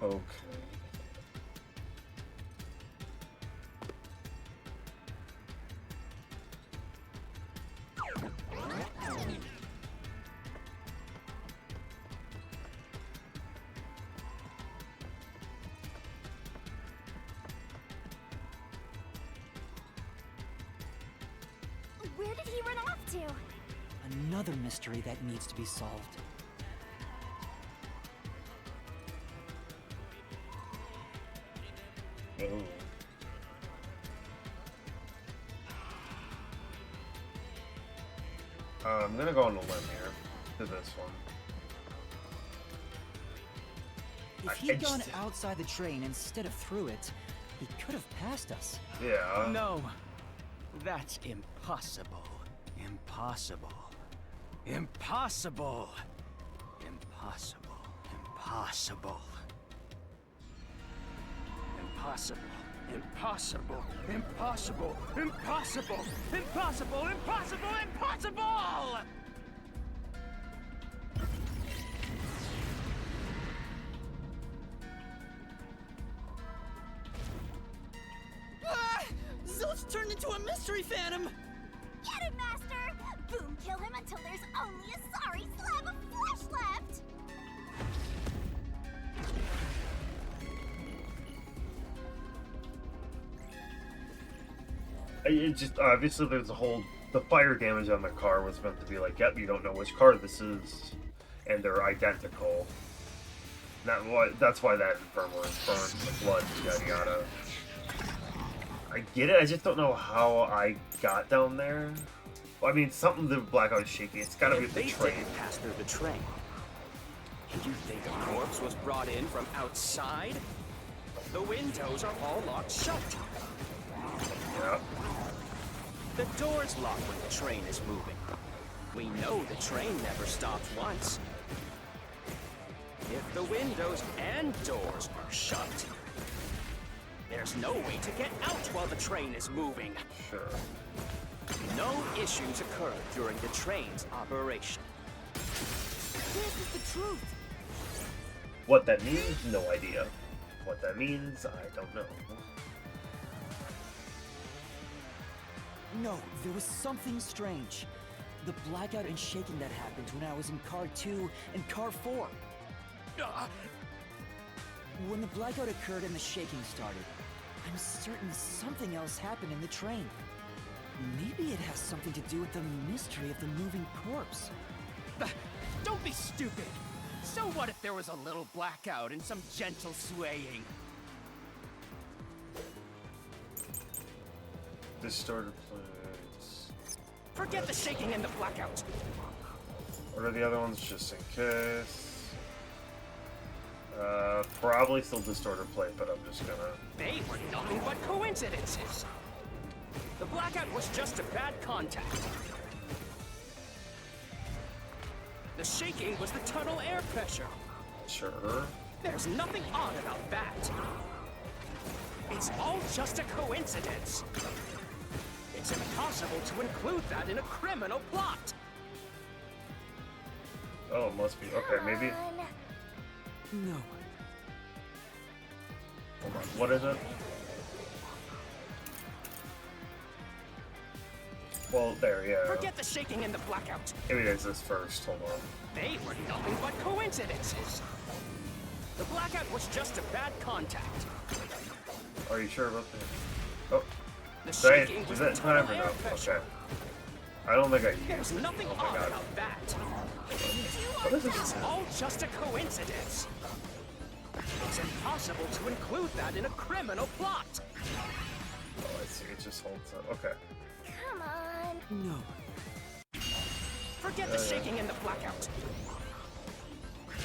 Okay. Where did he run off to? Another mystery that needs to be solved. Oh. I'm gonna go on a limb here to this one. If he'd gone outside the train instead of through it, he could have passed us. Yeah. No, that's impossible. Impossible. Impossible. Impossible. Impossible. Impossible. Impossible. Impossible. Impossible. Impossible. Impossible. Impossible! Ah! Zilch turned into a mystery phantom! Get him, Master! Boom, kill him until there's only a sorry slab of flesh left! It just obviously there's a whole the fire damage on the car was meant to be like, yep, you don't know which car this is, and they're identical. That's why that infirmary burns the blood, yada yada. I get it. I just don't know how I got down there. I mean, something the blackout is shaky. It's gotta be If the they train. didn't pass through the train, you think a corpse was brought in from outside? The windows are all locked shut. Yeah. The door's locked when the train is moving. We know the train never stopped once. If the windows and doors are shut, there's no way to get out while the train is moving. Sure. No issues occurred during the train's operation. This is the truth! What that means, no idea. What that means, I don't know. No, there was something strange. The blackout and shaking that happened when I was in Car 2 and Car 4. When the blackout occurred and the shaking started, I'm certain something else happened in the train. Maybe it has something to do with the mystery of the moving corpse. Don't be stupid! So what if there was a little blackout and some gentle swaying? Distorted plates. Forget the shaking and the blackout! What are the other ones, just in case? Probably still distorted plate, but I'm just gonna... They were nothing but coincidences! The blackout was just a bad contact. The shaking was the tunnel air pressure. Sure. There's nothing odd about that. It's all just a coincidence. It's impossible to include that in a criminal plot. Oh, it must be. Okay, maybe. No. Hold on. What is it? Well, there, yeah. Forget the shaking and the blackout. Maybe there's this first. Hold on. They were nothing but coincidences. The blackout was just a bad contact. Are you sure about that? Oh, The say shaking it. was Is the that time tunnel or air no? pressure. Okay. I don't think I used There's it. nothing Oh my odd god. about that. What is It's this? all just a coincidence. It's impossible to include that in a criminal plot. Oh, I see. It just holds up. Okay. Come on. No. Forget the shaking and the blackout.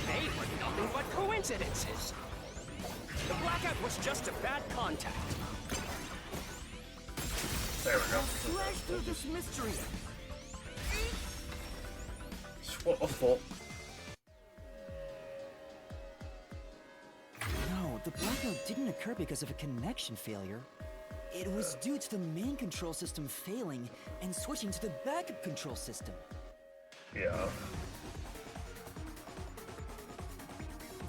They were nothing but coincidences. The blackout was just a bad contact. There we go. Flash through this mystery! Swole. No, the blackout didn't occur because of a connection failure. It was due to the main control system failing and switching to the backup control system. Yeah.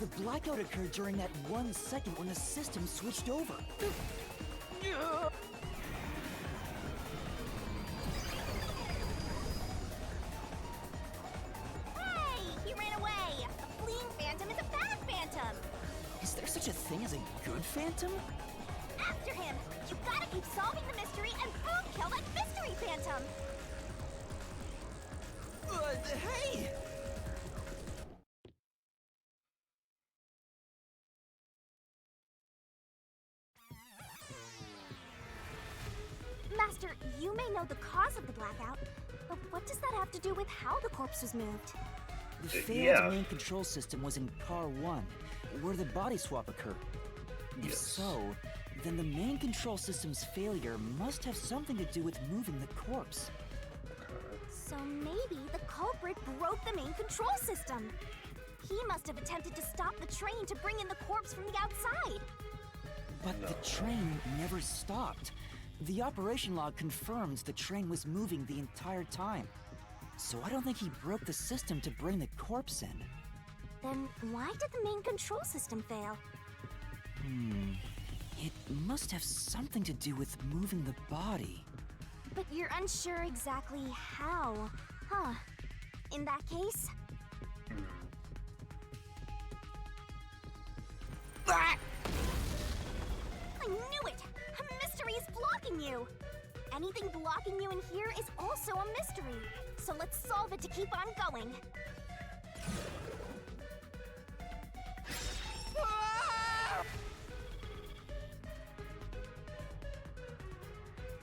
The blackout occurred during that 1 second when the system switched over. Hey! He ran away! A fleeing phantom is a bad phantom! Is there such a thing as a good phantom? After him! You gotta keep solving the mystery and boom kill that mystery phantom! Hey! Master, you may know the cause of the blackout, but what does that have to do with how the corpse was moved? The failed yeah. main control system was in Car 1, where the body swap occurred. If Yes. so, then the main control system's failure must have something to do with moving the corpse. So maybe the culprit broke the main control system. He must have attempted to stop the train to bring in the corpse from the outside. But the train never stopped. The operation log confirms the train was moving the entire time. So I don't think he broke the system to bring the corpse in. Then why did the main control system fail? It must have something to do with moving the body. But you're unsure exactly how, huh? In that case... I knew it! A mystery is blocking you! Anything blocking you in here is also a mystery. So let's solve it to keep on going.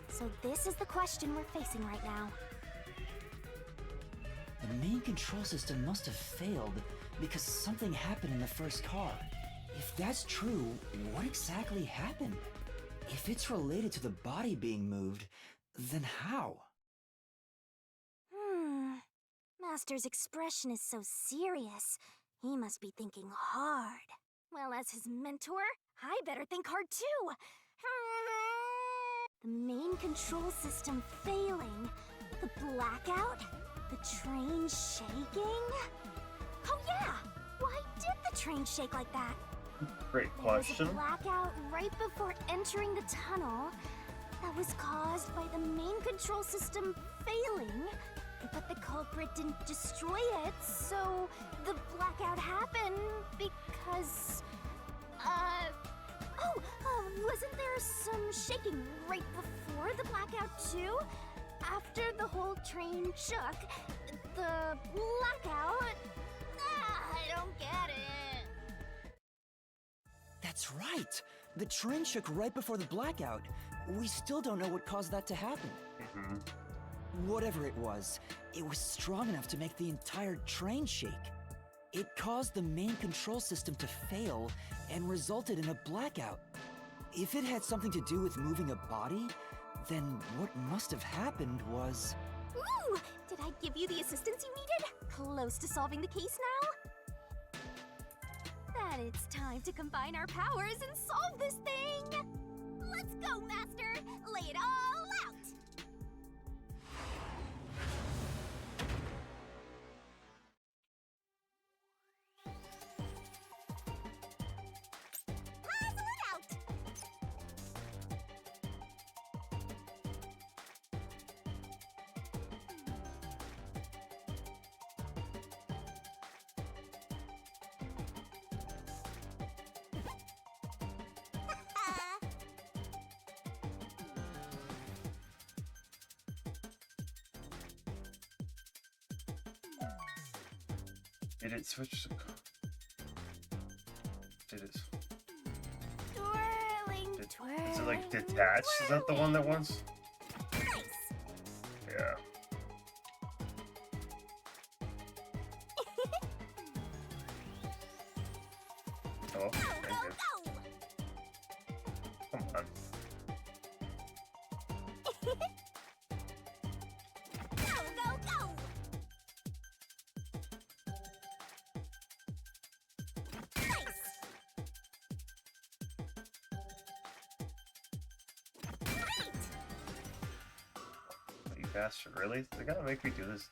So this is the question we're facing right now. The main control system must have failed because something happened in the first car. If that's true, what exactly happened? If it's related to the body being moved, then how? Master's expression is so serious. He must be thinking hard. Well, as his mentor, I better think hard too. The main control system failing, the blackout, the train shaking. Oh yeah! Why did the train shake like that? Great There was question. a blackout right before entering the tunnel that was caused by the main control system failing, but the culprit didn't destroy it, so the blackout happened because... wasn't there some shaking right before the blackout too? After the whole train shook, the blackout... I don't get it. That's right! The train shook right before the blackout. We still don't know what caused that to happen. Whatever it was strong enough to make the entire train shake. It caused the main control system to fail and resulted in a blackout. If it had something to do with moving a body, then what must have happened was... Ooh! Did I give you the assistance you needed? Close to solving the case now? Then it's time to combine our powers and solve this thing! Let's go, Master! Lay it all out! Puzzle it out! Did it switch to... Did it... Twirling, Did, twirling, is it like detached? Is that the one that wants? nice! Yeah. Oh, Go, thank go, you. go! Come on. Go, go, go! Nice! Great! You bastard, really? They gotta make me do this?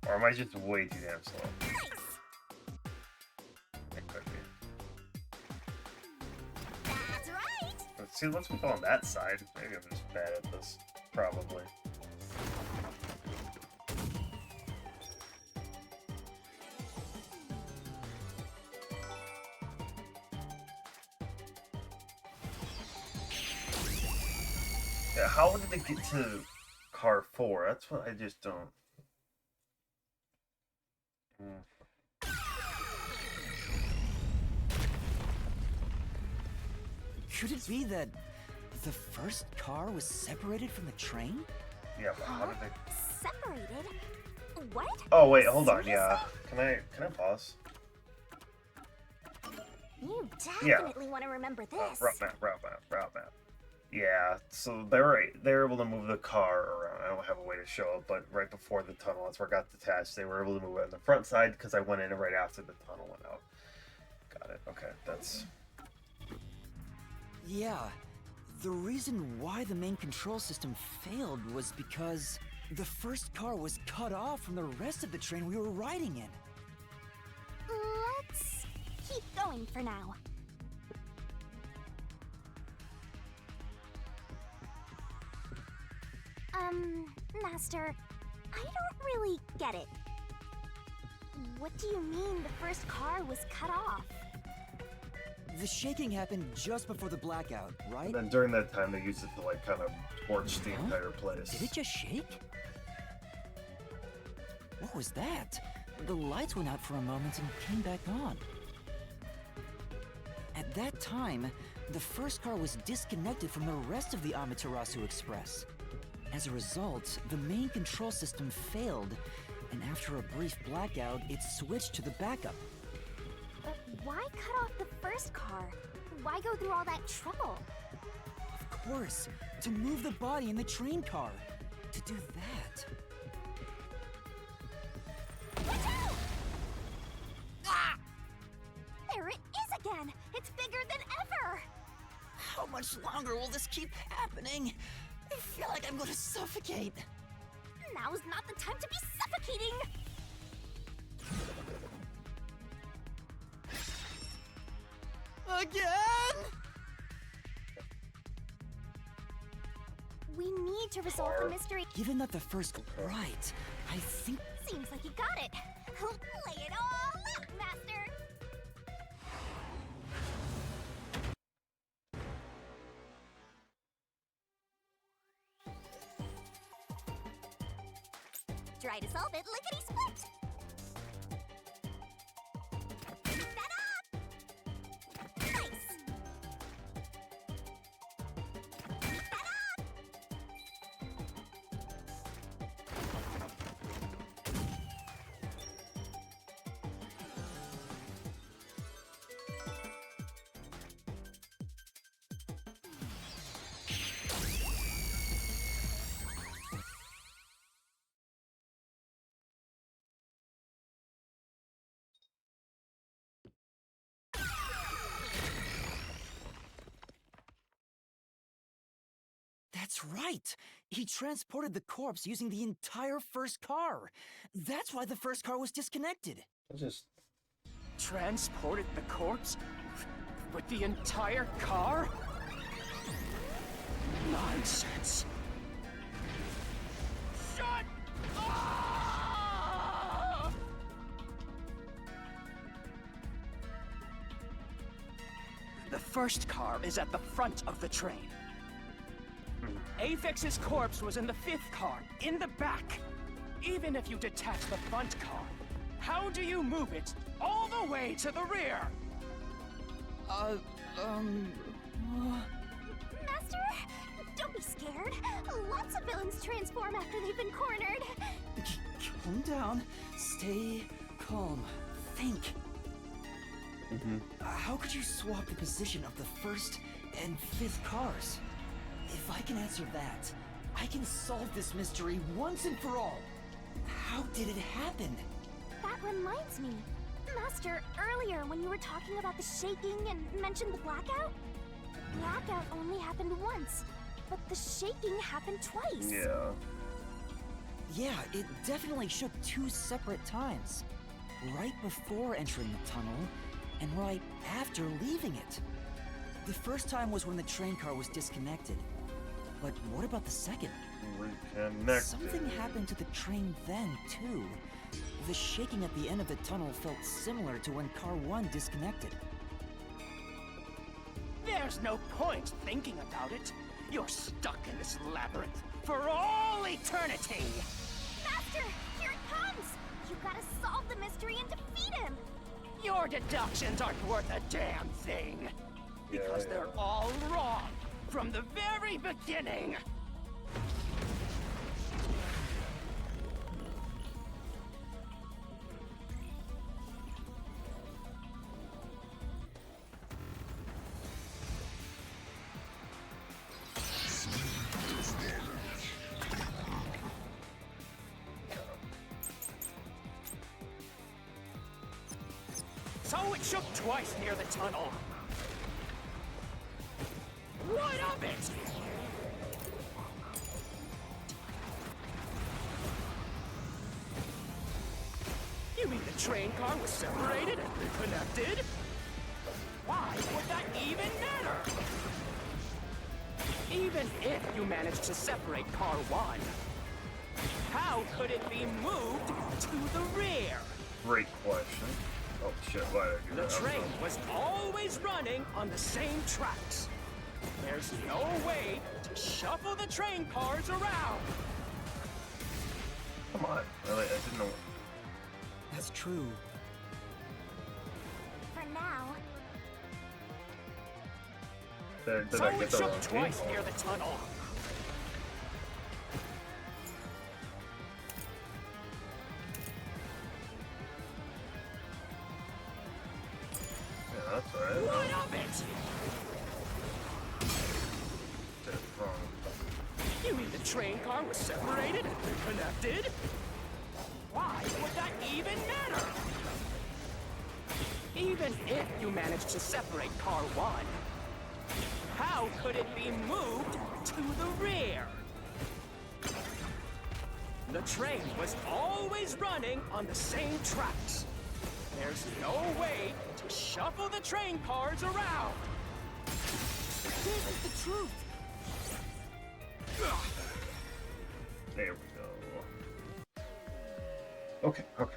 Or am I just way too damn slow? Nice! Okay, good. See, let's go on that side. Maybe I'm just bad at this. Probably. Yeah, how did they get to car 4? That's what I just don't. Could it be that the first car was separated from the train? Yeah, but how did they? Separated? What? Oh wait, hold on. Seriously? Yeah, can I pause? You definitely want to remember this. Route map. Yeah, so they were able to move the car around. I don't have a way to show it, but right before the tunnel, that's where it got detached. They were able to move it on the front side because I went in right after the tunnel went out. Got it. Okay, that's. Yeah. The reason why the main control system failed was because the first car was cut off from the rest of the train we were riding in. Let's keep going for now. Master, I don't really get it. What do you mean the first car was cut off? The shaking happened just before the blackout, right? And then during that time, they used it to like kind of torch the entire place. Did it just shake? What was that? The lights went out for a moment and came back on. At that time, the first car was disconnected from the rest of the Amaterasu Express. As a result, the main control system failed, and after a brief blackout, it switched to the backup. But why cut off the first car? Why go through all that trouble? Of course, to move the body in the train car. To do that. Watch out! Ah! There it is again! It's bigger than ever! How much longer will this keep happening? I feel like I'm gonna suffocate. Now's not the time to be suffocating! Again? We need to resolve the mystery. Given that the first... Right. I think... Seems like you got it. Lay it all out, Master! Try to solve it lickety-split! Keep that up! Nice! Keep that up! That's right! He transported the corpse using the entire first car. That's why the first car was disconnected. Just Transported the corpse? With the entire car? Nonsense. Shut up! The first car is at the front of the train. Avex's corpse was in the fifth car, in the back. Even if you detach the front car, how do you move it all the way to the rear? Master, don't be scared. Lots of villains transform after they've been cornered. Calm down. Stay calm. Think. How could you swap the position of the first and fifth cars? If I can answer that, I can solve this mystery once and for all. How did it happen? That reminds me. Master, earlier when you were talking about the shaking and mentioned the blackout, the blackout only happened once, but the shaking happened twice. yeah. Yeah, it definitely shook 2 separate times. Right before entering the tunnel, and right after leaving it. The first time was when the train car was disconnected. But what about the second? Reconnected. Something happened to the train then, too. The shaking at the end of the tunnel felt similar to when Car 1 disconnected. There's no point thinking about it. You're stuck in this labyrinth for all eternity! Master, here it comes! You gotta solve the mystery and defeat him! Your deductions aren't worth a damn thing! Because they're all wrong from the very beginning! So it shook twice near the tunnel. What of it? You mean the train car was separated and reconnected? Why would that even matter? Even if you managed to separate car 1, how could it be moved to the rear? Great question. Oh shit, why did I do The that? train was always running on the same tracks. There's no way to shuffle the train cars around. Come on. Really, I didn't know. That's true. For now, Did So I get it the shook wrong twice game? near the tunnel. Yeah, that's right. What of it? Did it wrong. You mean the train car was separated and reconnected? Why would that even matter? Even if you managed to separate car 1, how could it be moved to the rear? The train was always running on the same tracks. There's no way to shuffle the train cars around. This is the truth. There we go. Okay, okay.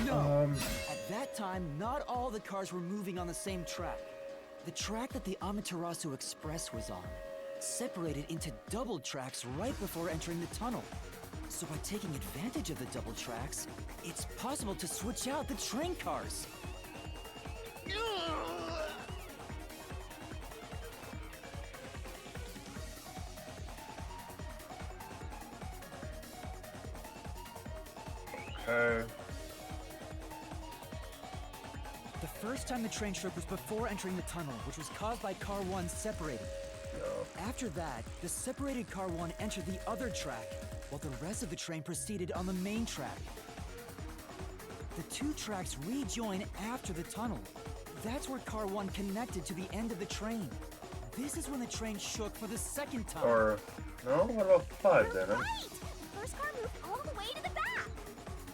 No! At that time, not all the cars were moving on the same track. The track that the Amaterasu Express was on separated into double tracks right before entering the tunnel. So by taking advantage of the double tracks, it's possible to switch out the train cars. Okay. The first time the train shook was before entering the tunnel, which was caused by Car 1 separating. After that, the separated Car 1 entered the other track, while the rest of the train proceeded on the main track. The two tracks rejoin after the tunnel. That's where Car 1 connected to the end of the train. This is when the train shook for the second time. Or no? What about 5 you're then? right! The first car moved all the way to the back!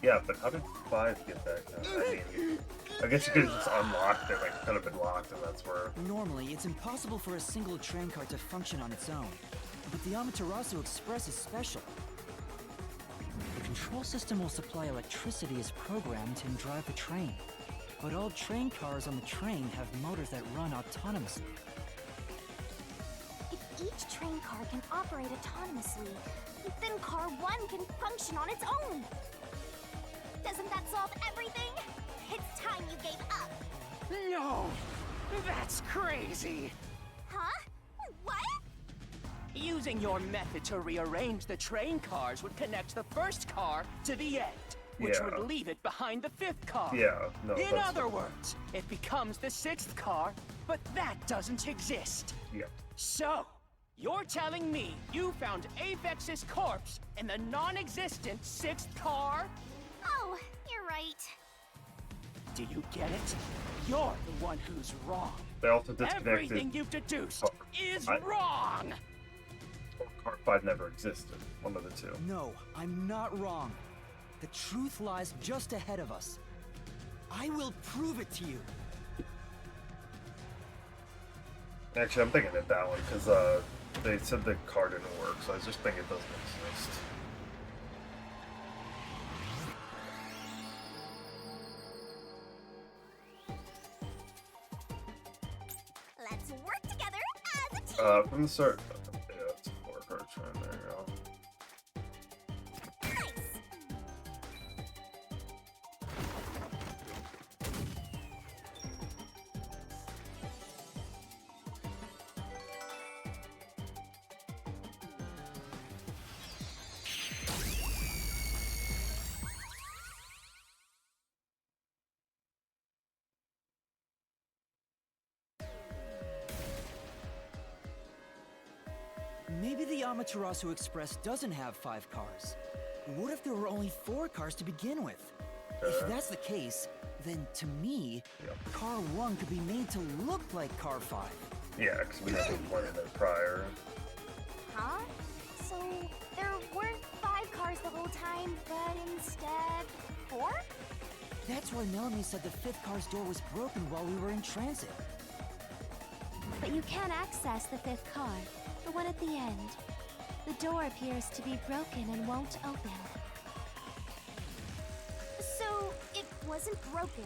Yeah, but how did 5 get back down? I mean, I guess you could have just unlocked it, like, could have been locked, and that's where. Normally, it's impossible for a single train car to function on its own. But the Amaterasu Express is special. The control system will supply electricity as programmed and drive the train. But all train cars on the train have motors that run autonomously. If each train car can operate autonomously, then car 1 can function on its own! Doesn't that solve everything? It's time you gave up! No, that's crazy. Huh? What? Using your method to rearrange the train cars would connect the first car to the end, which Yeah. would leave it behind the 5th car. Yeah, no. In that's other words, it becomes the 6th car, but that doesn't exist. Yeah. So, you're telling me you found Avex's corpse in the non-existent 6th car? Oh, you're right. Do you get it? You're the one who's wrong. They also disconnected. Everything you've deduced is I- wrong! Car 5 never existed. One of the two. No, I'm not wrong. The truth lies just ahead of us. I will prove it to you. Actually, I'm thinking it that one because they said the car didn't work, so I just think it doesn't exist. Let's work together as a team. From the start. Yeah, it's a 4-card trend. There you go. Nice. Maybe the Amaterasu Express doesn't have 5 cars. What if there were only 4 cars to begin with? If that's the case, then to me, Car 1 could be made to look like Car 5. Yeah, because we never played it prior. Huh? So there weren't 5 cars the whole time, but instead 4? That's why Melanie said the 5th car's door was broken while we were in transit. But you can't access the 5th car, the one at the end. The door appears to be broken and won't open. So it wasn't broken.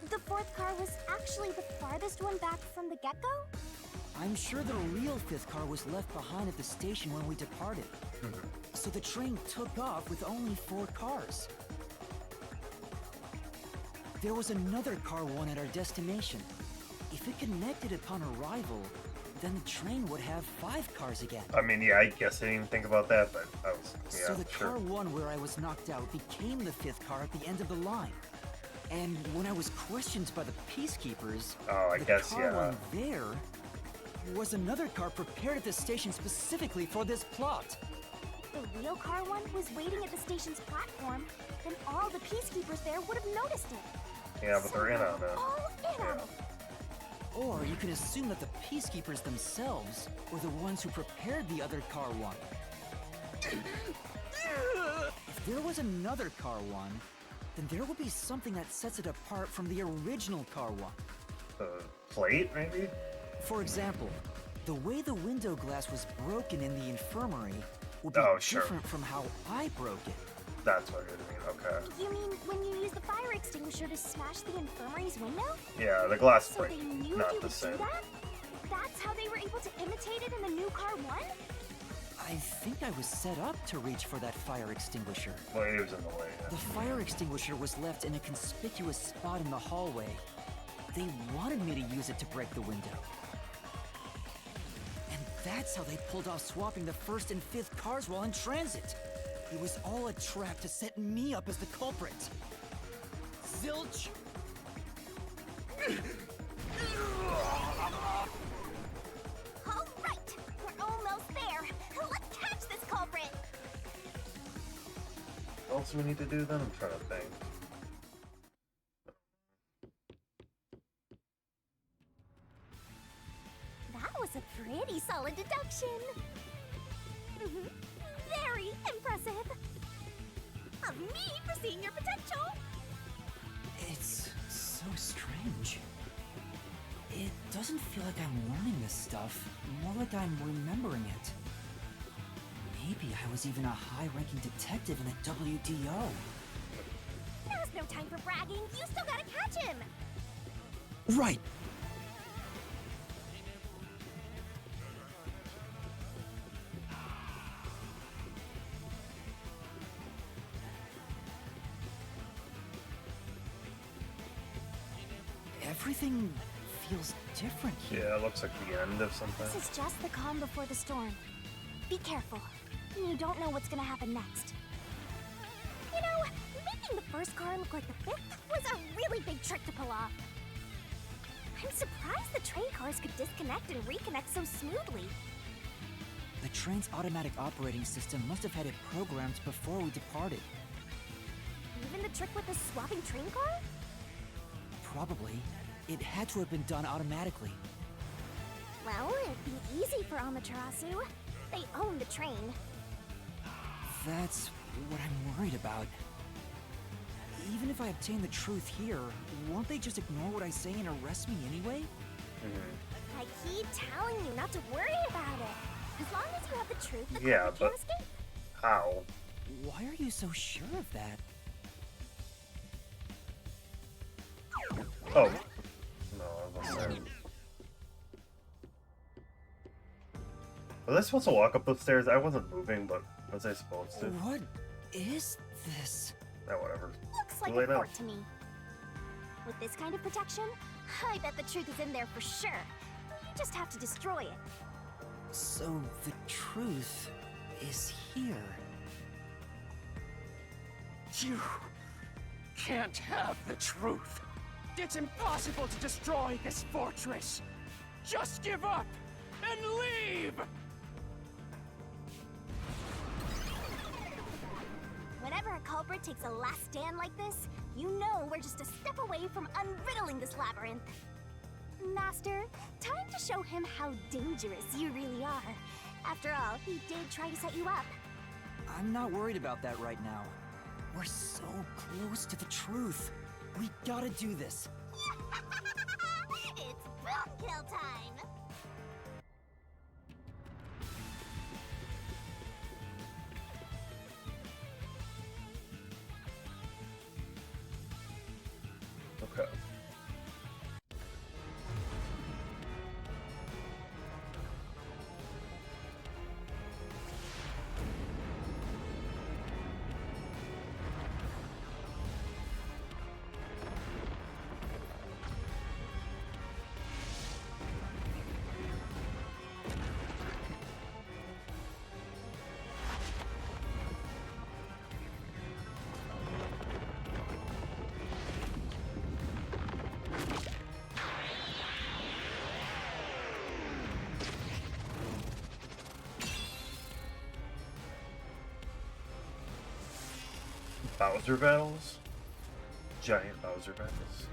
The 4th car was actually the farthest one back from the get-go? I'm sure the real 5th car was left behind at the station when we departed. So the train took off with only 4 cars. There was another Car 1 at our destination. If it connected upon arrival, then the train would have 5 cars again. I mean, yeah, I guess I didn't even think about that, but I was, yeah, So the sure. Car 1 where I was knocked out became the 5th car at the end of the line. And when I was questioned by the Peacekeepers, Oh, I the guess, Car yeah. 1 there was another car prepared at the station specifically for this plot. The real car 1 was waiting at the station's platform, then all the peacekeepers there would have noticed it. Yeah, but they're in on it. All in on Yeah. it. Or you can assume that the Peacekeepers themselves were the ones who prepared the other Car 1. If there was another Car 1, then there would be something that sets it apart from the original Car 1. The plate, maybe? For example, the way the window glass was broken in the infirmary would be Oh, sure. different from how I broke it. That's what you mean, okay. You mean when you used the fire extinguisher to smash the infirmary's window? Yeah, the glass So break, they knew not you the would same. do that? That's how they were able to imitate it in the new car 1? I think I was set up to reach for that fire extinguisher. Well, it was in the way, The yeah. fire extinguisher was left in a conspicuous spot in the hallway. They wanted me to use it to break the window. And that's how they pulled off swapping the 1st and 5th cars while in transit. It was all a trap to set me up as the culprit. Zilch! All right, we're almost there. Let's catch this culprit. What else do we need to do then? I'm trying to think. That was a pretty solid deduction. Very impressive. Of me foreseeing your potential. It's so strange. It doesn't feel like I'm learning this stuff, more like I'm remembering it. Maybe I was even a high-ranking detective in the WDO. Now's no time for bragging. You still gotta catch him. Right! Everything feels different here. Yeah, it looks like the end of something. This is just the calm before the storm. Be careful. You don't know what's gonna happen next. You know, making the first car look like the 5th was a really big trick to pull off. I'm surprised the train cars could disconnect and reconnect so smoothly. The train's automatic operating system must have had it programmed before we departed. Even the trick with the swapping train car? Probably. It had to have been done automatically. Well, it'd be easy for Amaterasu. They own the train. That's what I'm worried about. Even if I obtain the truth here, won't they just ignore what I say and arrest me anyway? I keep telling you not to worry about it. As long as you have the truth, the Yeah, Culprit but- can't escape. How? Why are you so sure of that? Oh. No, I was gonna say. Was I supposed to walk up those stairs? I wasn't moving, but was I supposed to? What is this? Whatever. Looks like Too late a now. fort to me. With this kind of protection, I bet the truth is in there for sure. You just have to destroy it. So the truth is here. You can't have the truth. It's impossible to destroy this fortress. Just give up and leave! Whenever a culprit takes a last stand like this, you know we're just a step away from unriddling this labyrinth. Master, time to show him how dangerous you really are. After all, he did try to set you up. I'm not worried about that right now. We're so close to the truth. We gotta do this. It's boom kill time! Okay. Bowser battles? Giant Bowser battles.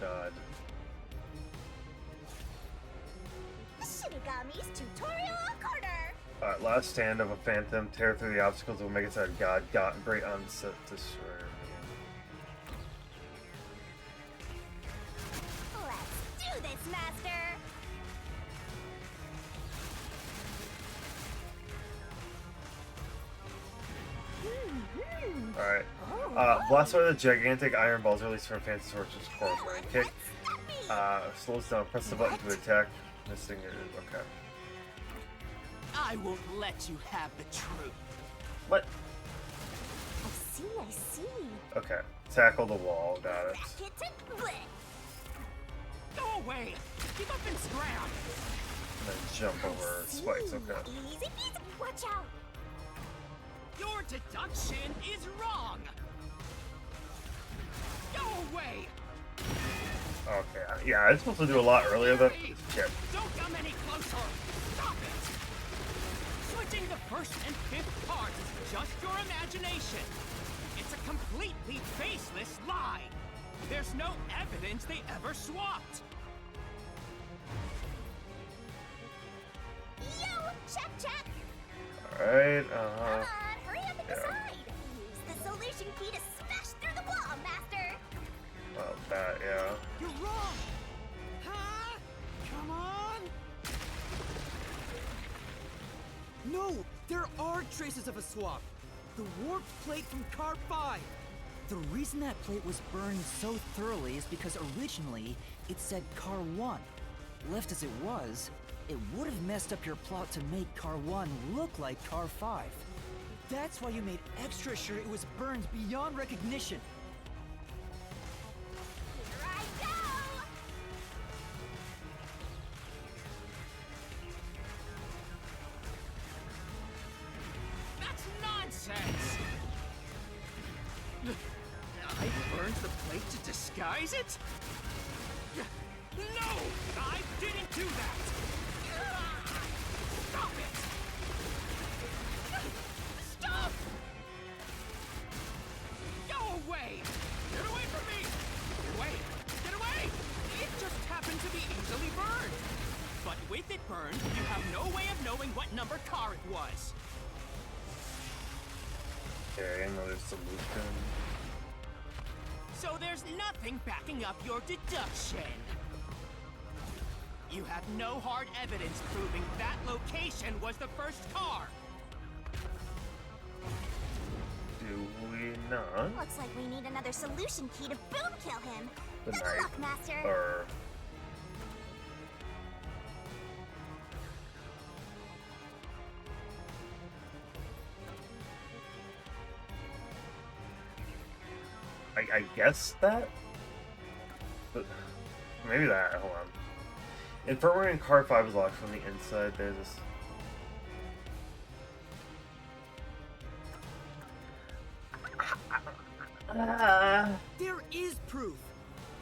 God. Shinigami's tutorial corner! Alright, last stand of a phantom. Tear through the obstacles of Omega Side God. Got great onset destroyer. Let's do this, Master! Alright. Blastoise, the gigantic iron balls released from Fancy Sword's core brain kick. Slows down. Press the button to attack. Missing it. Okay. I won't let you have the truth. What? I see. Okay. Tackle the wall. Got it. Back it to Blitz. Go away! Give up and scram! And then jump over spikes. Okay. Easy peasy. Watch out. Your deduction is wrong! Go away! Okay. Yeah, I was supposed to do a lot earlier, but shit. Don't come any closer! Stop it! Switching the first and fifth cards is just your imagination. It's a completely baseless lie. There's no evidence they ever swapped. Yo, check. Alright, Come on, hurry up and yeah. decide. Use the solution key to smash through the wall, Master. Well, that, yeah. You're wrong! Huh? Come on! No! There are traces of a swap! The warped plate from Car 5! The reason that plate was burned so thoroughly is because originally it said Car 1. Left as it was, it would have messed up your plot to make Car 1 look like Car 5. That's why you made extra sure it was burned beyond recognition. Here I go. That's nonsense! I burned the plate to disguise it? No! I didn't do that! Stop it! Stop! Go away! Get away from me! Get away! Get away! It just happened to be easily burned! But with it burned, you have no way of knowing what number car it was. Okay, another solution. So there's nothing backing up your deduction. You have no hard evidence proving that location was the first car. Do we not? Looks like we need another solution key to boom kill him. The Good knife. luck, Master. Or I guess that? But maybe that. Hold on. Infirmary in car 5 is locked from the inside. There's this. There is proof!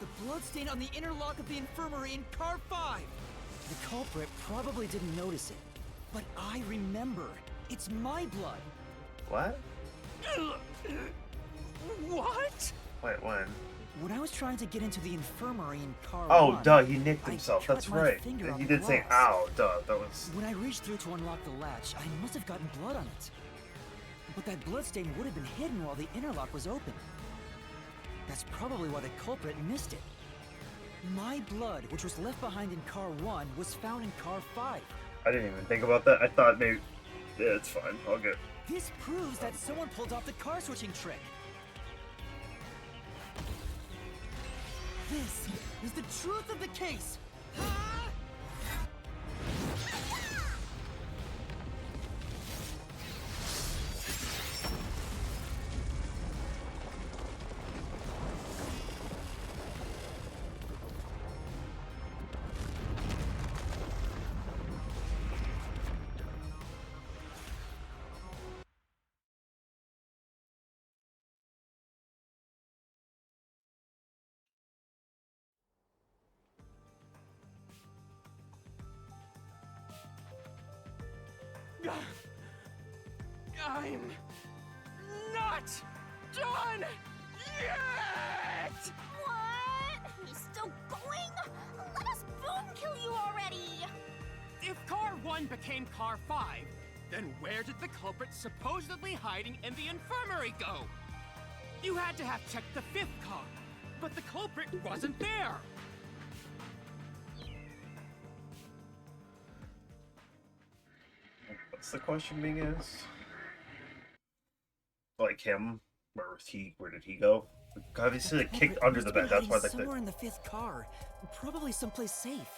The bloodstain on the inner lock of the infirmary in car 5! The culprit probably didn't notice it, but I remember. It's my blood! What? What? Wait, when? When I was trying to get into the infirmary in car Oh, 1, duh, he nicked I himself. cut That's my right. finger on He the did say, glass. ow, duh, that was. When I reached through to unlock the latch, I must have gotten blood on it. But that bloodstain would have been hidden while the interlock was open. That's probably why the culprit missed it. My blood, which was left behind in car 1, was found in car 5. I didn't even think about that. I thought maybe. Yeah, it's fine. I'll get. This proves that someone pulled off the car switching trick. This is the truth of the case. I'm not done yet! What? He's still going? Let us boom kill you already! If car 1 became car 5, then where did the culprit supposedly hiding in the infirmary go? You had to have checked the 5th car, but the culprit wasn't there. What's the question being asked? Like him? Where did he go? Obviously, like, kicked under the bed. That's why they. Somewhere in the 5th car, probably someplace safe.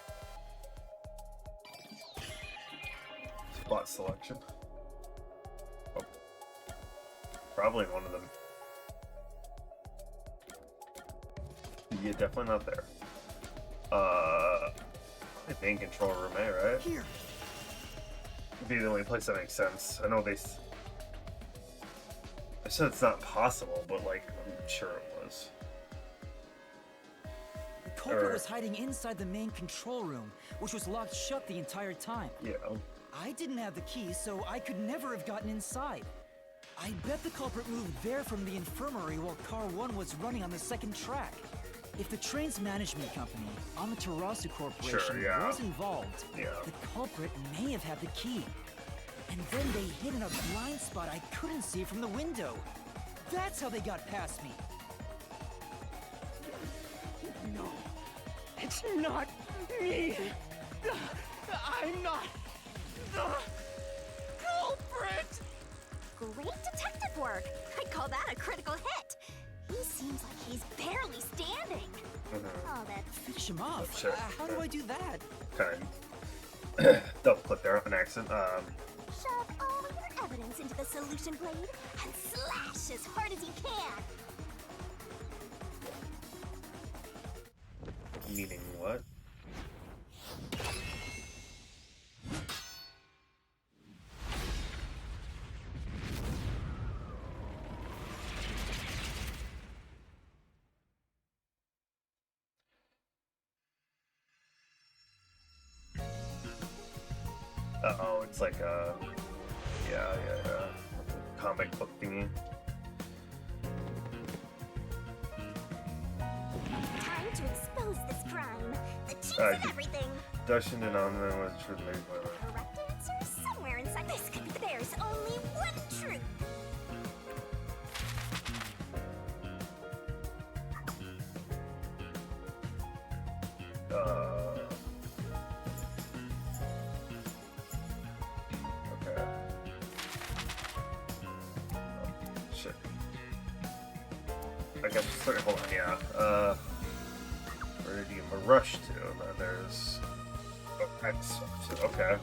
Spot selection. Oh. Probably one of them. Yeah, definitely not there. The main control room, right? Here. Would be the only place that makes sense. I know they. I said it's not possible, but like I'm sure it was. The culprit was hiding inside the main control room, which was locked shut the entire time. Yeah. I didn't have the key, so I could never have gotten inside. I bet the culprit moved there from the infirmary while car 1 was running on the 2nd track. If the train's management company, Amaterasu Corporation, Sure, yeah. was involved, Yeah. the culprit may have had the key. And then they hid in a blind spot I couldn't see from the window. That's how they got past me. No, it's not me. I'm not the culprit. Great detective work! I'd call that a critical hit! He seems like he's barely standing. Oh, that's... Finish him off. Sure. How do I do that? Okay. Double click there on accident. Shove all your evidence into the solution blade and slash as hard as you can! Meaning what? Uh-oh, it's like a... Yeah. Comic book thingy. Time to expose this crime. The cheats Uh, and everything. Dustin and on there was truth made by The correct answer is somewhere inside. This could be. There's only one truth. Okay. Oh, shit. I guess, sorry, hold on, yeah. Where did you rush to? And then there's... Oh, X. Okay.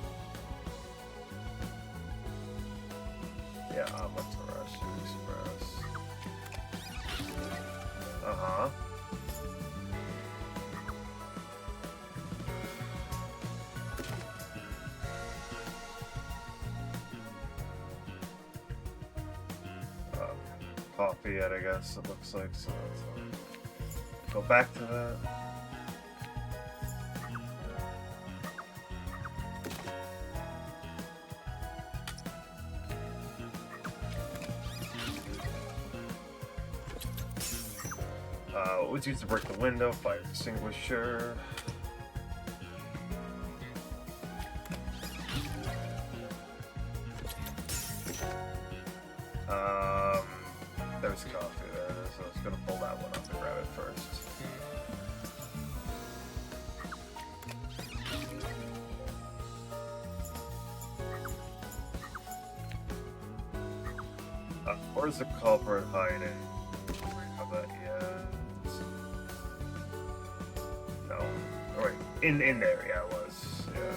Yeah, I went to Rush Express. Uh-huh. Copy it, I guess, it looks like, so go back to that. What was used to break the window? Fire extinguisher. There's coffee there, so I was gonna pull that one up and grab it first. Where's the culprit hiding? How about yes? No. Oh wait, in there, yeah, it was. Yeah.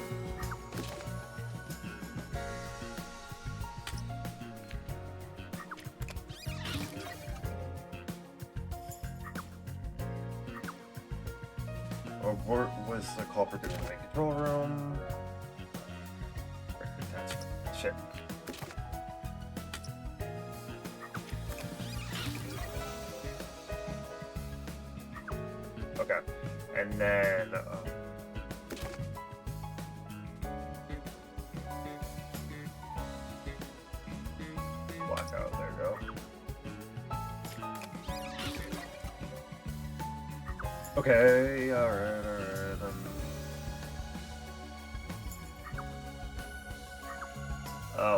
Or where was the culprit in the main control room? Shit. Okay, and then blackout. There you go. Okay, all right.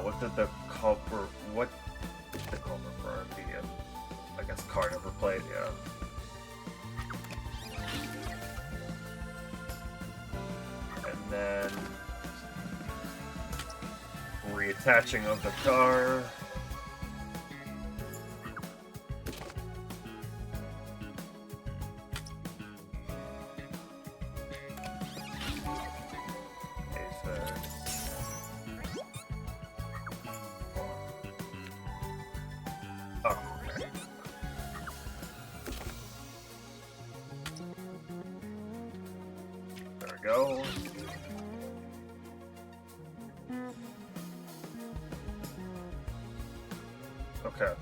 What did the culprit? What did the culprit burn? The I guess car number plate. Yeah. And then reattaching of the car. Go. Okay.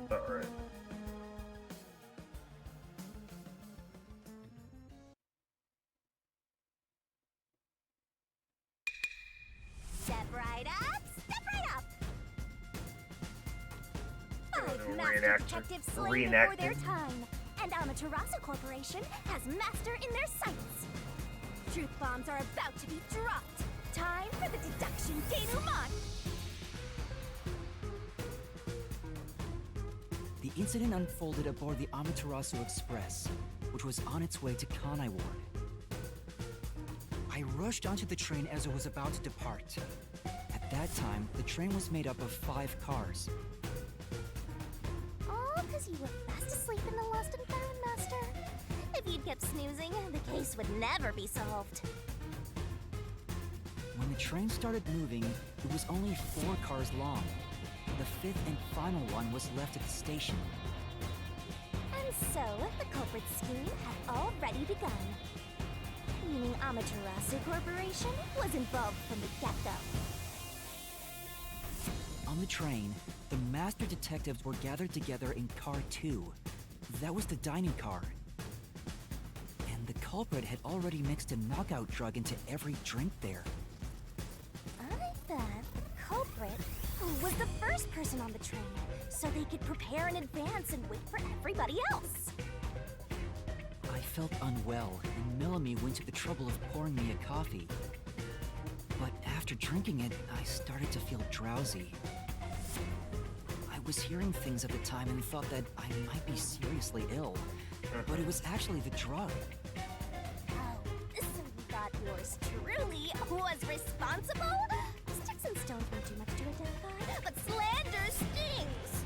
All right. Step right up, step right up. Five master Reenactor. detectives slain before their time, and Amaterasu Corporation has master in their sights. Truth bombs are about to be dropped. Time for the deduction denouement. The incident unfolded aboard the Amaterasu Express, which was on its way to Kanai Ward. I rushed onto the train as it was about to depart. At that time, the train was made up of 5 cars. All because you were fast asleep in the lost and found, Master. If you'd kept snoozing, the case would never be solved. When the train started moving, it was only 4 cars long. The 5th and final one was left at the station. And so, the culprit's scheme had already begun. Meaning Amaterasu Corporation was involved from the get-go. On the train, the master detectives were gathered together in Car 2. That was the dining car. And the culprit had already mixed a knockout drug into every drink there. I thought the culprit was the first person on the train, so they could prepare in advance and wait for everybody else. I felt unwell, and Melanie went to the trouble of pouring me a coffee. But after drinking it, I started to feel drowsy. I was hearing things at the time and thought that I might be seriously ill. But it was actually the drug. Oh, so you thought yours truly was responsible? Sticks and stones won't do much to identify, but slander stings!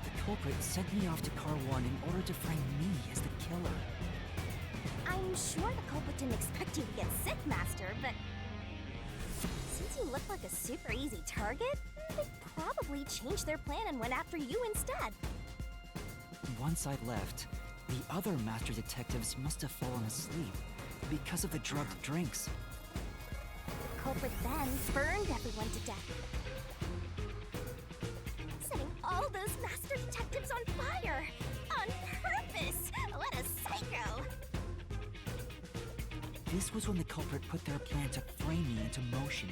The culprit sent me off to Car 1 in order to frame me as the killer. I'm sure the culprit didn't expect you to get sick, Master, but since you look like a super easy target, they probably changed their plan and went after you instead. Once I left, the other master detectives must have fallen asleep because of the drugged drinks. The culprit then burned everyone to death, setting all those master detectives on fire on purpose. What a psycho! This was when the culprit put their plan to frame me into motion.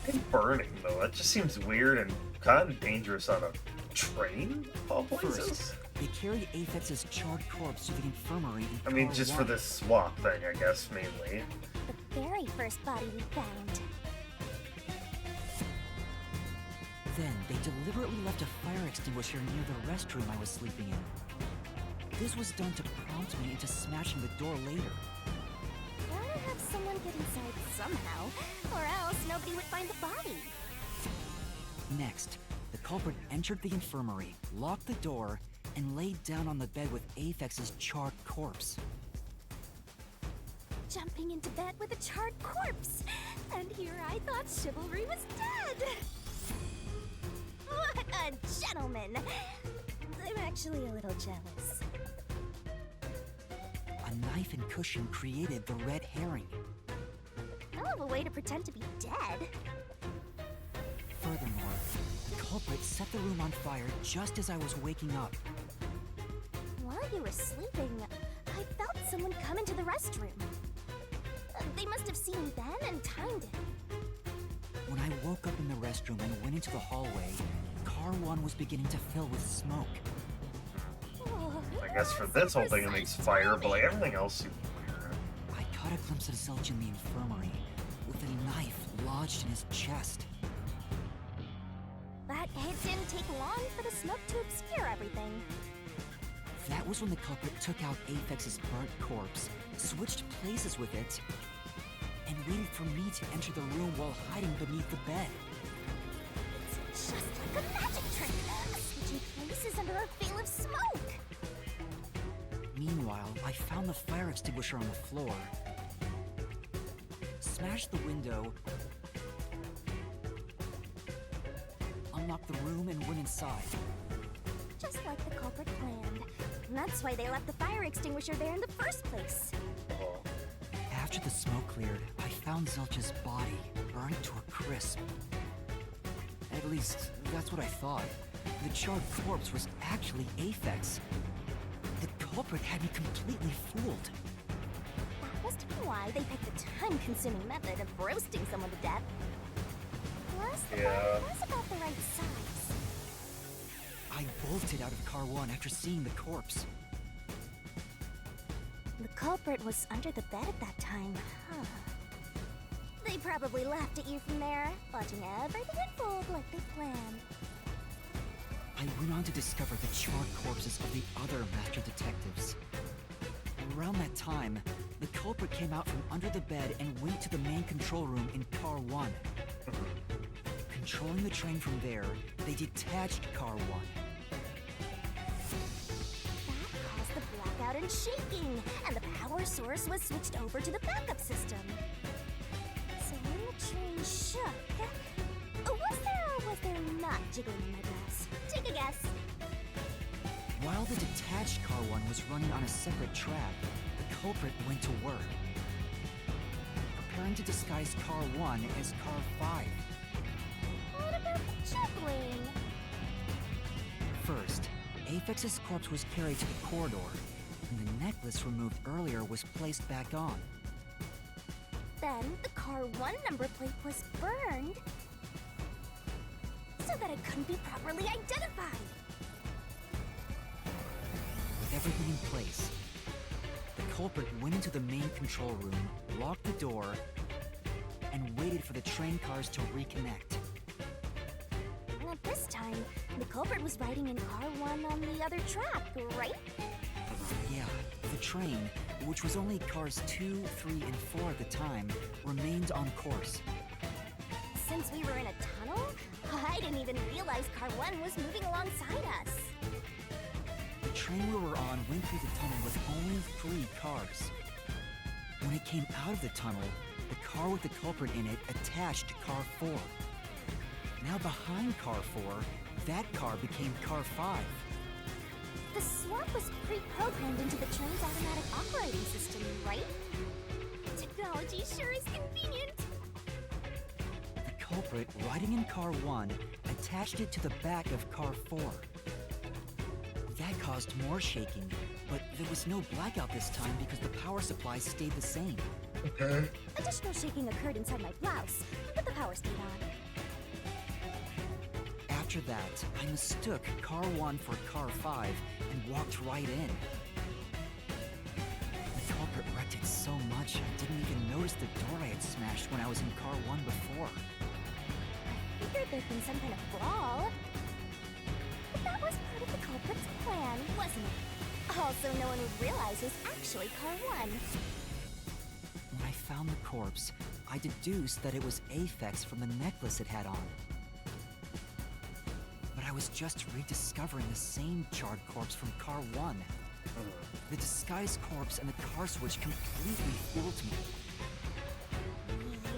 And burning, though, that just seems weird and kind of dangerous on a train, of all places. First, they carried Aphex's charred corpse to the infirmary in I mean, Car just 1. for this swap thing, I guess, mainly. The very first body we found. Then, they deliberately left a fire extinguisher near the restroom I was sleeping in. This was done to prompt me into smashing the door later. Gotta have someone get inside somehow, or else nobody would find the body. Next, the culprit entered the infirmary, locked the door, and laid down on the bed with Aphex's charred corpse. Jumping into bed with a charred corpse! And here I thought chivalry was dead! What a gentleman! I'm actually a little jealous. A knife and cushion created the red herring. Hell of a way to pretend to be dead. Furthermore, the culprit set the room on fire just as I was waking up. While you were sleeping, I felt someone come into the restroom. They must have seen me then and timed it. When I woke up in the restroom and went into the hallway, Car 1 was beginning to fill with smoke. Oh, I guess for this whole thing it makes fire, but like everything else seems weird. I caught a glimpse of Zilch in the infirmary, with a knife lodged in his chest. but it didn't take long for the smoke to obscure everything. That was when the culprit took out Aphex's burnt corpse, switched places with it, and waited for me to enter the room while hiding beneath the bed. It's just like a magic trick, switching places under a veil of smoke. Meanwhile, I found the fire extinguisher on the floor, smashed the window, unlocked the room, and went inside. Just like the culprit planned. And that's why they left the fire extinguisher there in the first place. Oh. After the smoke cleared, I found Zilch's body, burned to a crisp. At least, that's what I thought. The charred corpse was actually Aphex. The culprit had me completely fooled. That must be why they picked the time-consuming method of roasting someone to death. Plus, the Yeah. body was about the right size. I bolted out of Car 1 after seeing the corpse. The culprit was under the bed at that time, huh? They probably laughed at you from there, watching everything unfold like they planned. I went on to discover the charred corpses of the other master detectives. Around that time, the culprit came out from under the bed and went to the main control room in Car 1. Controlling the train from there, they detached Car 1. That caused the blackout and shaking, and the power source was switched over to the backup system. So when the train shook, was there or was there not jiggling in my dress? Take a guess. While the detached Car 1 was running on a separate track, the culprit went to work, preparing to disguise Car 1 as Car 5. What about the juggling? First, Aphex's corpse was carried to the corridor, and the necklace removed earlier was placed back on. Then the car 1 number plate was burned so that it couldn't be properly identified. With everything in place, the culprit went into the main control room, locked the door, and waited for the train cars to reconnect. And at this time, the culprit was riding in car 1 on the other track, right? Yeah, the train, which was only cars 2, 3, and 4 at the time, remained on course. Since we were in a tunnel, I didn't even realize car 1 was moving alongside us. The train we were on went through the tunnel with only 3 cars. When it came out of the tunnel, the car with the culprit in it attached to car 4. Now behind car 4, that car became car 5. The swap was pre-programmed into the train's automatic operating system, right? Technology sure is convenient. The culprit, riding in car 1, attached it to the back of car 4. That caused more shaking, but there was no blackout this time because the power supply stayed the same. Okay. Additional shaking occurred inside my blouse, but the power stayed on. After that, I mistook car 1 for car 5 and walked right in. The culprit wrecked it so much I didn't even notice the door I had smashed when I was in car 1 before. I figured there'd been some kind of brawl. But that was part of the culprit's plan, wasn't it? Also, no one would realize it was actually car 1. When I found the corpse, I deduced that it was Aphex from the necklace it had on. But I was just rediscovering the same charred corpse from car 1. The disguised corpse and the car switch completely fooled me.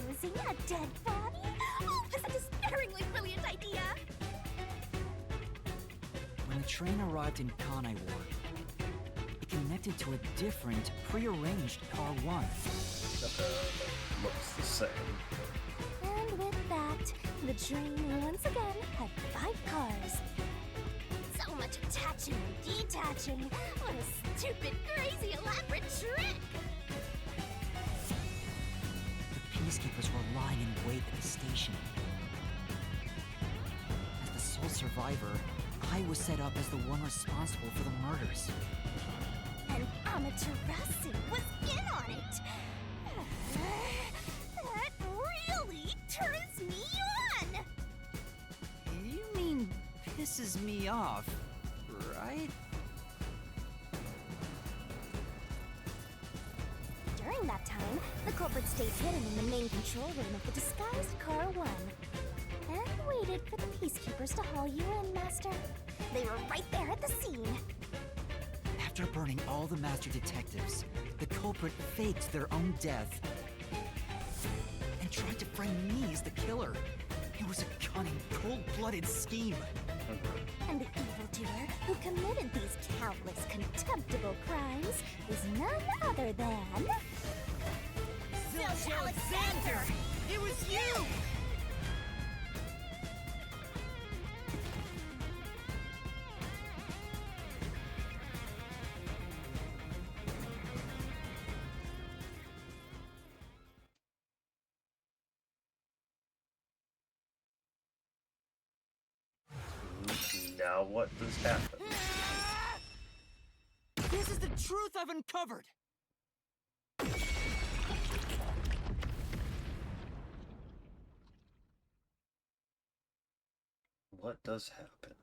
Using a dead body? Oh, that's a despairingly brilliant idea! When the train arrived in Kanai Ward, it connected to a different, prearranged car 1. Looks the same. And with that, the train once again had 5 cars. So much attaching and detaching. What a stupid, crazy, elaborate trick! The peacekeepers were lying in wait at the station. As the sole survivor, I was set up as the one responsible for the murders. And Amaterasu was in on it! That really turns me on! You mean pisses me off, right? During that time, the culprit stayed hidden in the main control room of the disguised Car 1. And waited for the peacekeepers to haul you in, Master. They were right there at the scene. After burning all the master detectives, the culprit faked their own death and tried to frame me as the killer. It was a cunning, cold-blooded scheme. And the evildoer who committed these countless contemptible crimes is none other than... Zilch Alexander! It was you! Now what does happen? This is the truth I've uncovered! What does happen?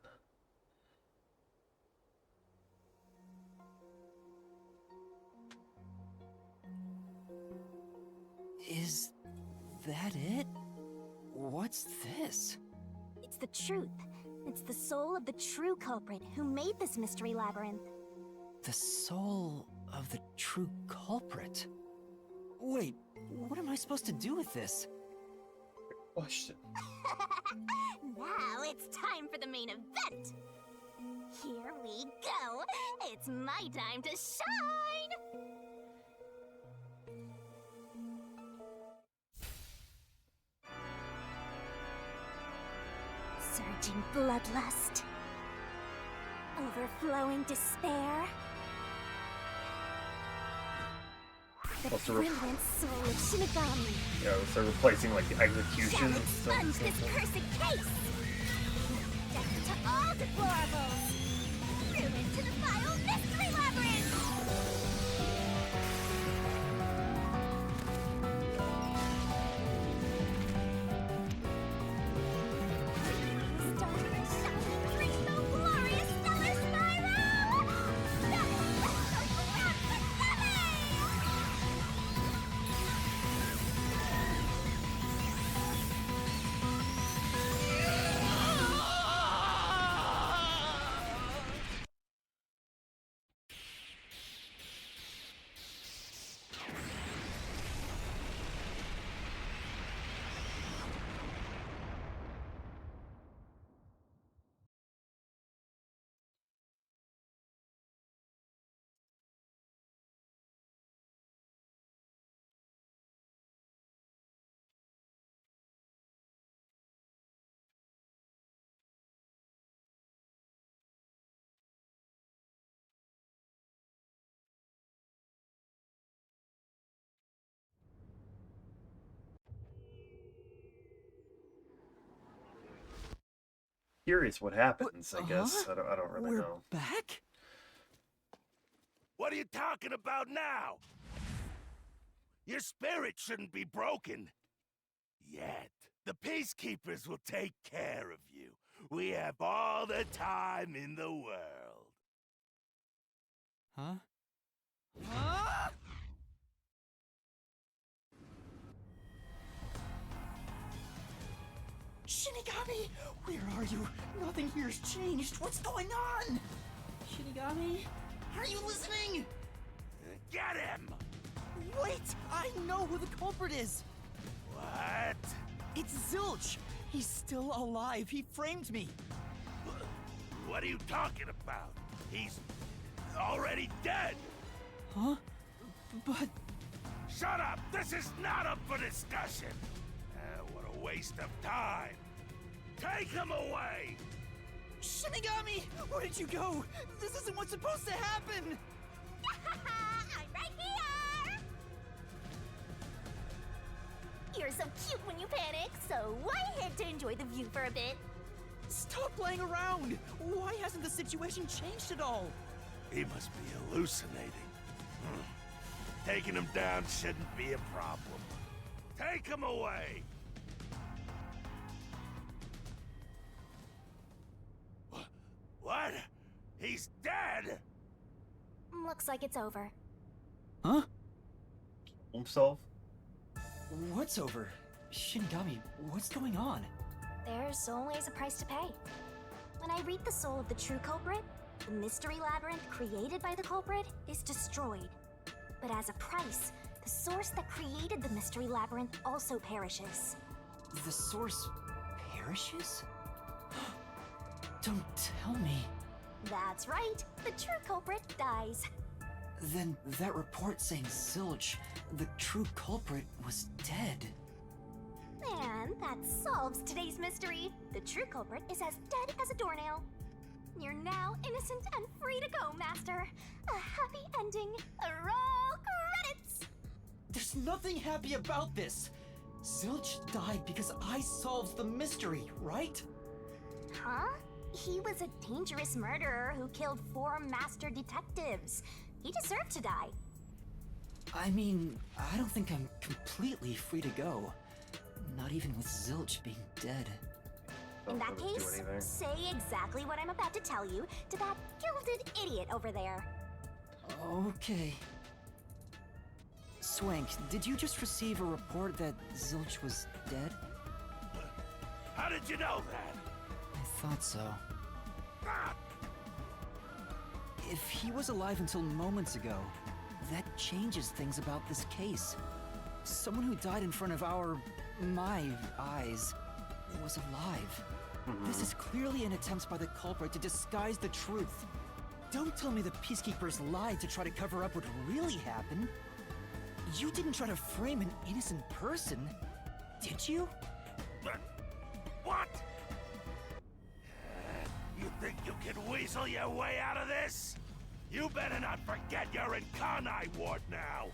Is that it? What's this? It's the truth. It's the soul of the true culprit who made this mystery labyrinth. The soul of the true culprit? Wait, what am I supposed to do with this? Question. Now it's time for the main event. Here we go. It's my time to shine. Surging bloodlust. Overflowing despair. The What's the re- brilliant soul of Shinigami. Yeah, so replacing like the Shall execution. expunge this cursed case! Death to all deplorables! Ruin to the vile mystery labyrinth! Curious what happens, I guess. Huh? I don't really We're know. back? What are you talking about now? Your spirit shouldn't be broken. Yet. The Peacekeepers will take care of you. We have all the time in the world. Huh? Huh? Shinigami! Where are you? Nothing here's changed. What's going on? Shinigami? Are you listening? Get him! Wait! I know who the culprit is! What? It's Zilch! He's still alive. He framed me. What are you talking about? He's already dead! Huh? But... Shut up! This is not up for discussion! What a waste of time! Take him away! Shinigami! Where did you go? This isn't what's supposed to happen! I'm right here! You're so cute when you panic, so I had to enjoy the view for a bit. Stop playing around! Why hasn't the situation changed at all? He must be hallucinating. Taking him down shouldn't be a problem. Take him away! What? He's dead? Looks like it's over. Huh? Himself? What's over? Shinigami, what's going on? There's always a price to pay. When I read the soul of the true culprit, the mystery labyrinth created by the culprit is destroyed. But as a price, the source that created the mystery labyrinth also perishes. The source perishes? Don't tell me. That's right, the true culprit dies. Then that report saying Zilch, the true culprit, was dead. And that solves today's mystery. The true culprit is as dead as a doornail. You're now innocent and free to go, Master. A happy ending. Roll credits! There's nothing happy about this. Zilch died because I solved the mystery, right? Huh? He was a dangerous murderer who killed 4 master detectives. He deserved to die. I mean, I don't think I'm completely free to go. Not even with Zilch being dead. In Don't that let us do case, anything. say exactly what I'm about to tell you to that gilded idiot over there. Okay. Swank, did you just receive a report that Zilch was dead? How did you know that? I thought so. Ah! If he was alive until moments ago, that changes things about this case. Someone who died in front of my eyes, was alive. This is clearly an attempt by the culprit to disguise the truth. Don't tell me the Peacekeepers lied to try to cover up what really happened. You didn't try to frame an innocent person, did you? What? You think you can weasel your way out of this? You better not forget you're in Kanai Ward now.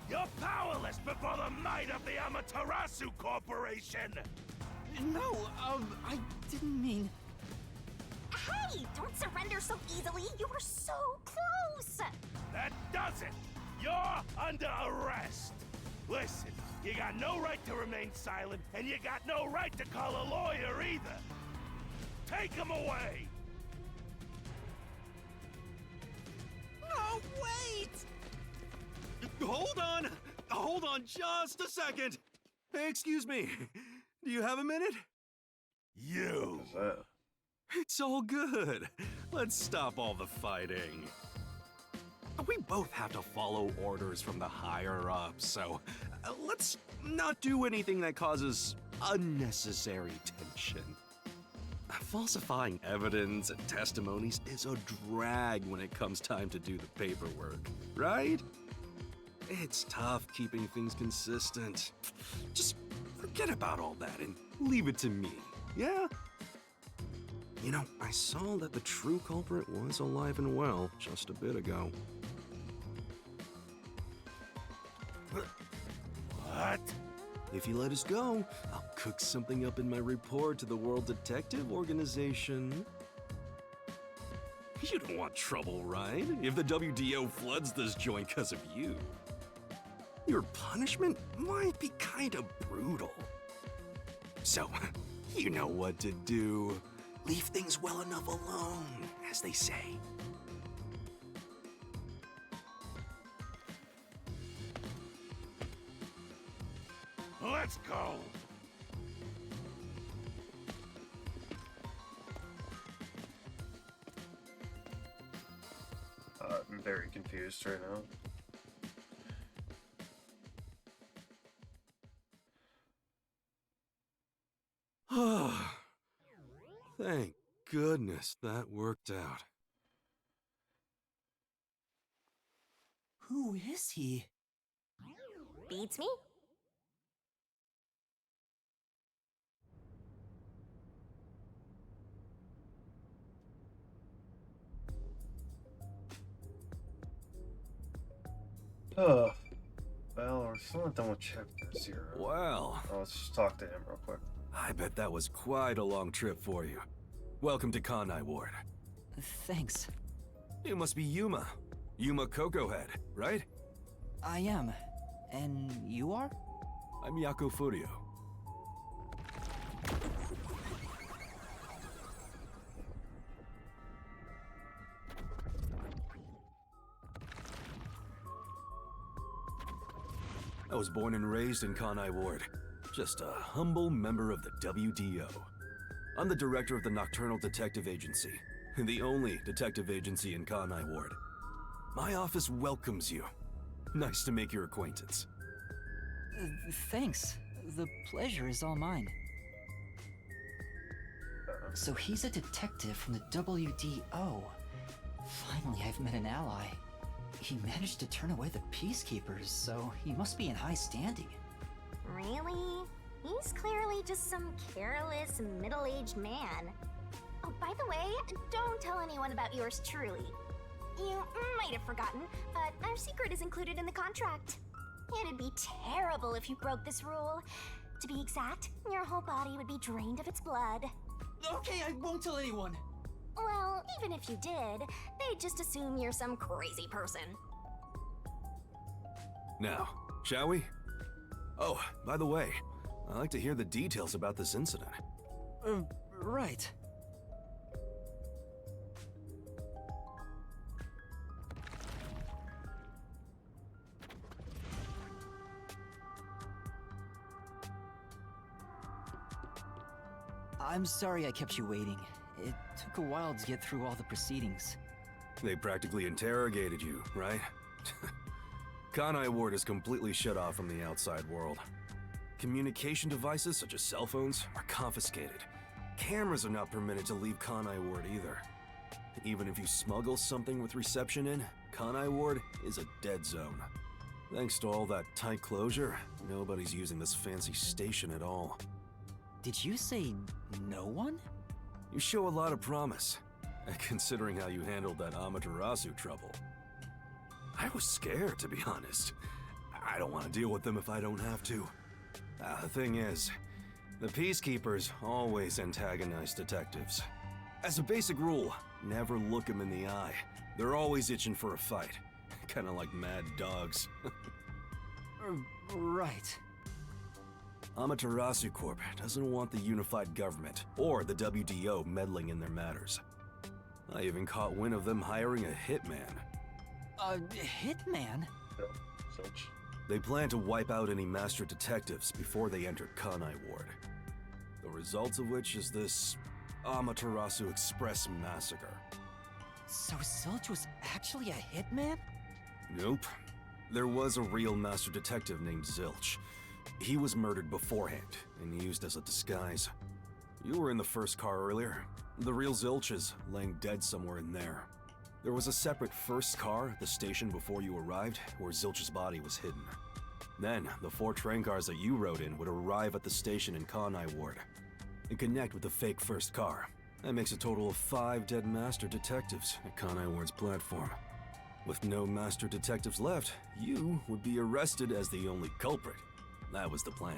You're powerless before the might of the Amaterasu Corporation. No, I didn't mean... Hey, don't surrender so easily. You were so close. That does it. You're under arrest. Listen, you got no right to remain silent, and you got no right to call a lawyer either. Take him away. No, wait! Hold on just a second. Hey, excuse me. Do you have a minute? You. What's that? It's all good. Let's stop all the fighting. We both have to follow orders from the higher-ups, so let's not do anything that causes unnecessary tension. Falsifying evidence and testimonies is a drag when it comes time to do the paperwork, right? It's tough keeping things consistent. Just forget about all that and leave it to me, yeah? You know, I saw that the true culprit was alive and well just a bit ago. What? if you let us go, I'll cook something up in my report to the World Detective Organization. You don't want trouble, right? If the WDO floods this joint because of you. Your punishment might be kind of brutal. So, you know what to do. Leave things well enough alone, as they say. Let's go! I'm very confused right now. Thank goodness that worked out. Who is he? Beats me? Well, we're still not done with Chapter 0. Well, Let's just talk to him real quick. I bet that was quite a long trip for you. Welcome to Kanai Ward. Thanks. You must be Yuma. Yuma Cocohead, right? I am. And you are? I'm Yako Furio. I was born and raised in Kanai Ward. Just a humble member of the WDO. I'm the director of the Nocturnal Detective Agency, the only detective agency in Kanai Ward. My office welcomes you. Nice to make your acquaintance. Thanks. The pleasure is all mine. So he's a detective from the WDO. Finally, I've met an ally. He managed to turn away the Peacekeepers, so he must be in high standing. Really? He's clearly just some careless, middle-aged man. Oh, by the way, don't tell anyone about yours truly. You might have forgotten, but our secret is included in the contract. It'd be terrible if you broke this rule. To be exact, your whole body would be drained of its blood. Okay, I won't tell anyone. Well, even if you did, they'd just assume you're some crazy person. Now, shall we? Oh, by the way, I'd like to hear the details about this incident. Right. I'm sorry I kept you waiting. It took a while to get through all the proceedings. They practically interrogated you, right? Kanai Ward is completely shut off from the outside world. Communication devices, such as cell phones, are confiscated. Cameras are not permitted to leave Kanai Ward either. Even if you smuggle something with reception in, Kanai Ward is a dead zone. Thanks to all that tight closure, nobody's using this fancy station at all. Did you say no one? You show a lot of promise, considering how you handled that Amaterasu trouble. I was scared, to be honest. I don't want to deal with them if I don't have to. The thing is, the Peacekeepers always antagonize detectives. As a basic rule, never look them in the eye. They're always itching for a fight. Kinda like mad dogs. Right. Amaterasu Corp doesn't want the unified government or the WDO meddling in their matters. I even caught wind of them hiring a hitman. A hitman? No, such. They plan to wipe out any master detectives before they enter Kanai Ward. The result of which is this Amaterasu Express massacre. So Zilch was actually a hitman? Nope. There was a real master detective named Zilch. He was murdered beforehand and used as a disguise. You were in the first car earlier. The real Zilch is laying dead somewhere in there. There was a separate first car at the station before you arrived where Zilch's body was hidden. Then, the 4 train cars that you rode in would arrive at the station in Kanai Ward and connect with the fake first car. That makes a total of 5 dead master detectives at Kanai Ward's platform. With no master detectives left, you would be arrested as the only culprit. That was the plan.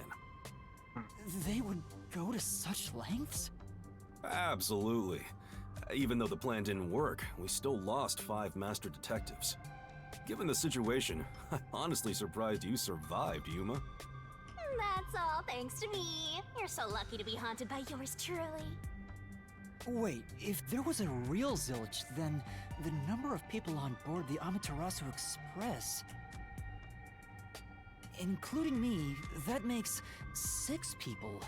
They would go to such lengths? Absolutely. Even though the plan didn't work, we still lost 5 master detectives. Given the situation, I'm honestly surprised you survived, Yuma. That's all thanks to me. You're so lucky to be haunted by yours truly. Wait, if there was a real Zilch, then the number of people on board the Amaterasu Express, including me, that makes 6 people.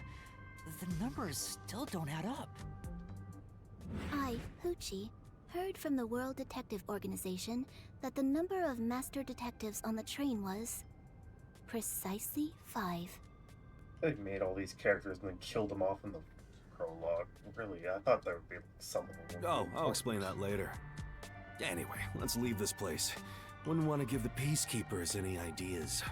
The numbers still don't add up. I, Hoochie, heard from the World Detective Organization that the number of master detectives on the train was precisely 5. They made all these characters and then killed them off in the prologue. Really, I thought there would be some of them. Oh, I'll explain that later. Anyway, let's leave this place. Wouldn't want to give the Peacekeepers any ideas.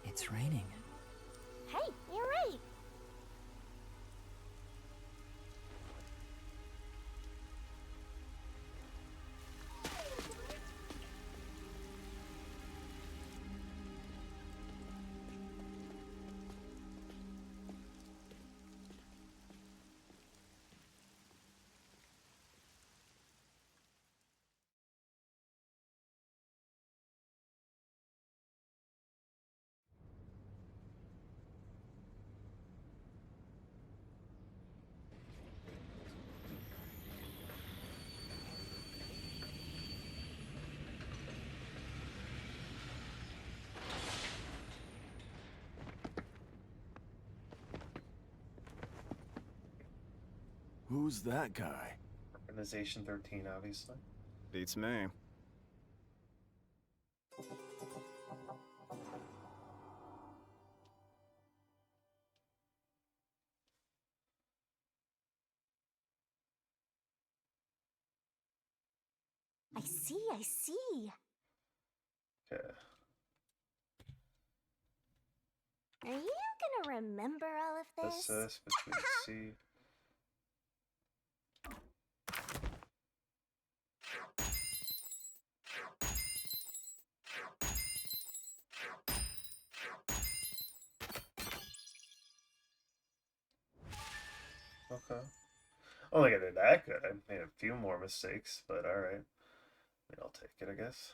It's raining. Hey, you're right. Who's that guy? Organization 13, obviously. Beats me. I see. Okay. Are you gonna remember all of this? SS between C. Okay. I don't think I did that good. I made a few more mistakes, but alright. I'll take it, I guess.